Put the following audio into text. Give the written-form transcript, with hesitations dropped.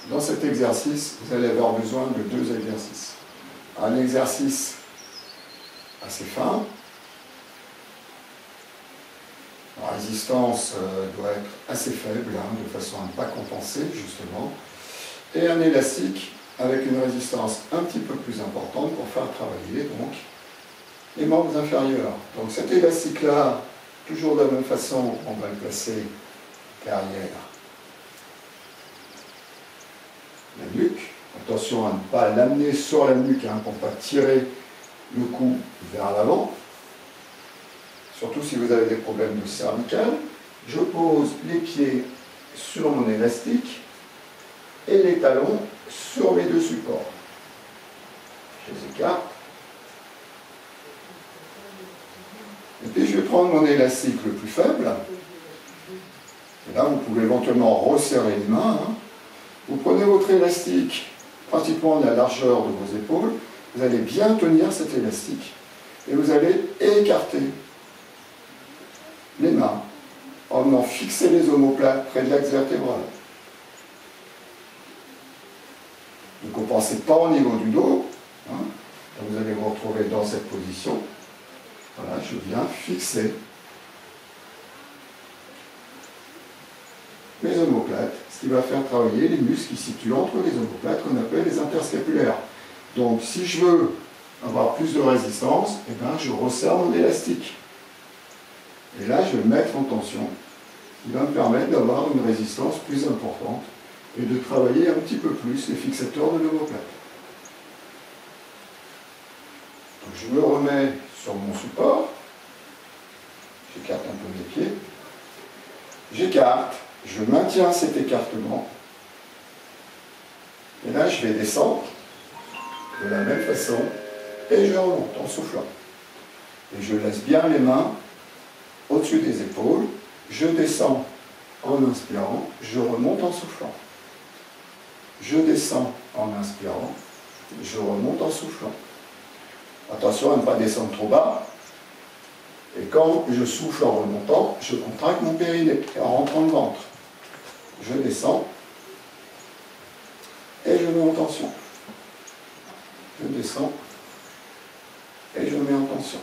Dans cet exercice, vous allez avoir besoin de deux exercices. Un exercice assez fin. La résistance doit être assez faible, de façon à ne pas compenser, justement. Et un élastique avec une résistance un petit peu plus importante pour faire travailler donc, les membres inférieurs. Donc cet élastique-là, toujours de la même façon, on va le placer derrière la nuque. Attention à ne pas l'amener sur la nuque pour ne pas tirer le cou vers l'avant. Surtout si vous avez des problèmes de cervicale. Je pose les pieds sur mon élastique et les talons sur mes deux supports. Je les écarte. Et puis je vais prendre mon élastique le plus faible. Et là, vous pouvez éventuellement resserrer les mains. Vous prenez votre élastique, pratiquement à la largeur de vos épaules. Vous allez bien tenir cet élastique. Et vous allez écarter les mains en venant fixer les omoplates près de l'axe vertébral. Ne compensez pas au niveau du dos. Vous allez vous retrouver dans cette position. Voilà, je viens fixer mes omoplates, ce qui va faire travailler les muscles qui se situent entre les omoplates, qu'on appelle les interscapulaires. Donc, si je veux avoir plus de résistance, je resserre mon élastique. Et là, je vais le mettre en tension, qui va me permettre d'avoir une résistance plus importante et de travailler un petit peu plus les fixateurs de l'omoplate. Donc, je me remets sur mon support, j'écarte un peu mes pieds, j'écarte, je maintiens cet écartement, et là je vais descendre de la même façon, et je remonte en soufflant. Et je laisse bien les mains au-dessus des épaules, je descends en inspirant, je remonte en soufflant. Je descends en inspirant, je remonte en soufflant. Attention à ne pas descendre trop bas. Et quand je souffle en remontant, je contracte mon périnée en rentrant le ventre. Je descends et je mets en tension. Je descends et je mets en tension.